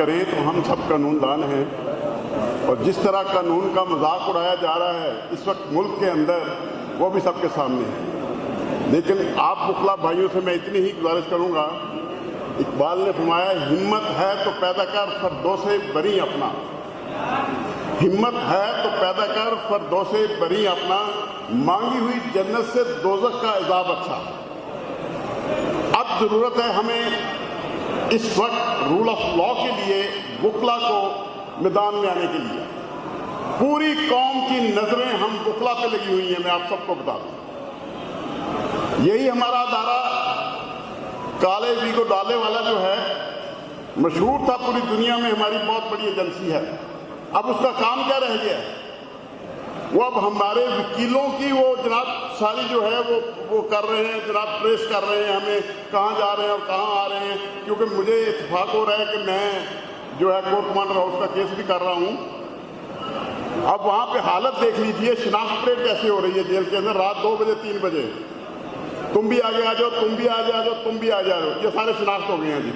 کریں تو ہم سب قانون دان ہیں، اور جس طرح قانون کا مذاق اڑایا جا رہا ہے اس وقت ملک کے اندر وہ بھی سب کے سامنے ہے۔ لیکن آپ وکلا بھائیوں سے میں اتنی ہی گزارش کروں گا، اقبال نے فرمایا ہمت ہے تو پیدا کر فردوں سے بری اپنا، ہمت ہے تو پیدا کر فردوں سے بری اپنا، مانگی ہوئی جنت سے دوزخ کا عذاب اچھا۔ اب ضرورت ہے ہمیں اس وقت رول آف لا کے لیے وکلا کو میدان میں آنے کے لیے۔ پوری قوم کی نظریں ہم وکلا پہ لگی ہوئی ہیں، میں آپ سب کو بتا دوں۔ یہی ہمارا ادارہ کالے ویگو ڈالے والا جو ہے مشہور تھا پوری دنیا میں، ہماری بہت بڑی ایجنسی ہے۔ اب اس کا کام کیا رہ گیا ہے؟ وہ اب ہمارے وکیلوں کی وہ جناب ساری جو ہے وہ کر رہے ہیں، جناب ٹریس کر رہے ہیں ہمیں کہاں جا رہے ہیں اور کہاں آ رہے ہیں، کیونکہ مجھے اتفاق ہو رہا ہے کہ میں جو ہے کورٹ کمانڈر ہاؤس کا کیس بھی کر رہا ہوں۔ اب وہاں پہ حالت دیکھ لیجئے، شناخت پریڈ کیسے ہو رہی ہے جیل کے اندر، رات 2 بجے 3 بجے تم بھی آگے آ جاؤ، تم بھی آگے آ جاؤ، تم بھی آ جاؤ، یہ سارے شناخت ہو گئے ہیں جی،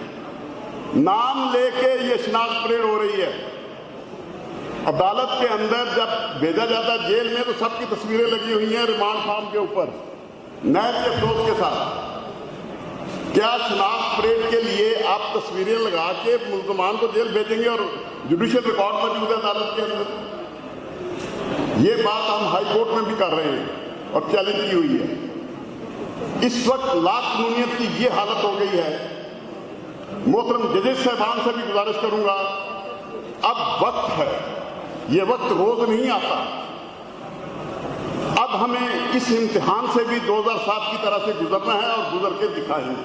نام لے کے یہ شناخت پریڈ ہو رہی ہے۔ عدالت کے اندر جب بھیجا جاتا ہے جیل میں تو سب کی تصویریں لگی ہوئی ہیں ریمانڈ فارم کے اوپر، نہایت افسوس کے ساتھ۔ کیا شناخت پریڈ کے لیے آپ تصویریں لگا کے ملزمان کو جیل بھیجیں گے اور جوڈیشل ریکارڈ موجود ہے عدالت کے اندر؟ یہ بات ہم ہائی کورٹ میں بھی کر رہے ہیں اور چیلنج کی ہوئی ہے۔ اس وقت لا قانونیت کی یہ حالت ہو گئی ہے۔ محترم ججز صاحبان سے بھی گزارش کروں گا، اب وقت ہے، یہ وقت روز نہیں آتا، اب ہمیں اس امتحان سے بھی 2007 کی طرح سے گزرنا ہے اور گزر کے دکھائیں گے۔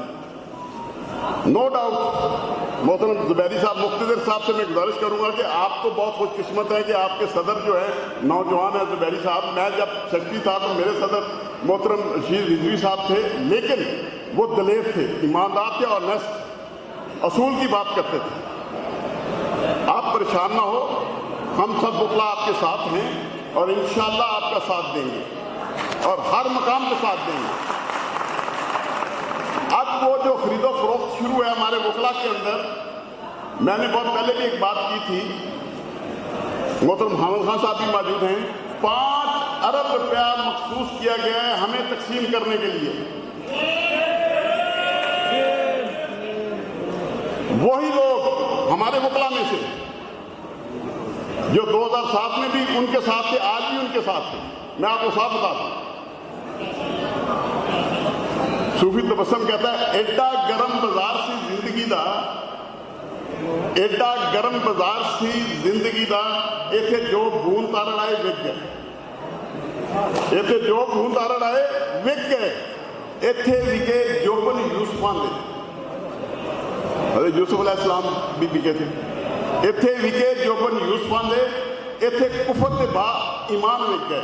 نو ڈاؤٹ محترم زبیری صاحب مقتدر صاحب سے میں گزارش کروں گا کہ آپ تو بہت خوش قسمت ہے کہ آپ کے صدر جو ہے نوجوان ہے زبیری صاحب۔ میں جب سیکرٹری تھا تو میرے صدر محترم رشید رضوی صاحب تھے، لیکن وہ دلیر تھے، ایماندار تھے اور نیسٹ اصول کی بات کرتے تھے۔ آپ پریشان نہ ہو، ہم سب وکلا آپ کے ساتھ ہیں اور انشاءاللہ آپ کا ساتھ دیں گے اور ہر مقام پہ ساتھ دیں گے۔ اب وہ جو خرید و فروخت شروع ہے ہمارے وکلا کے اندر، میں نے بہت پہلے بھی ایک بات کی تھی، محترم حامد خان صاحب بھی موجود ہیں، 5 ارب روپیہ مخصوص کیا گیا ہے ہمیں تقسیم کرنے کے لیے۔ وہی لوگ ہمارے وکلا میں سے جو 2007 میں بھی ان کے ساتھ تھے، آج بھی ان کے ساتھ تھے، میں آپ کو صاف بتا دوں۔ صوفی تبسم کہتا ہے ایڈا گرم بازار سی زندگی دا، ایڈا گرم بازار سی زندگی دا، ایتھے جو بھون تارڑ آئے وک گئے، ایتھے جو بھون تارڑ آئے وک گئے، ایتھے وکے جوبن یوسفان دے، حضرت یوسف علیہ السلام بھی بکے تھے، ایتھے وکے جوبن یوسفان دے، ایتھے کفر دے با ایمان وک گئے۔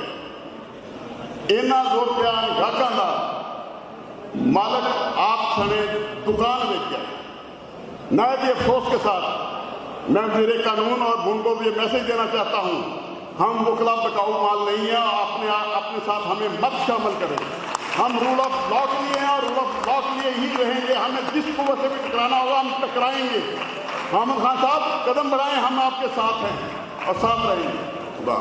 اینا زور پیا گاہکاں دا مالک آپ سنے دکان وک گئے۔ نہایت ہی افسوس کے ساتھ میں وزیر قانون اور ان کو بھی یہ میسج دینا چاہتا ہوں، ہم وکلا بکاؤ مال نہیں ہیں، اپنے ساتھ ہمیں مت شامل کریں۔ ہم رول آف لا کے لیے ہیں اور رول آف لا کے لیے ہی رہیں گے، ہمیں جس قوت سے بھی ٹکرانا ہوگا ہم ٹکرائیں گے۔ حامد خان صاحب قدم بڑھائیں، ہم آپ کے ساتھ ہیں اور ساتھ رہیں گے۔ خدا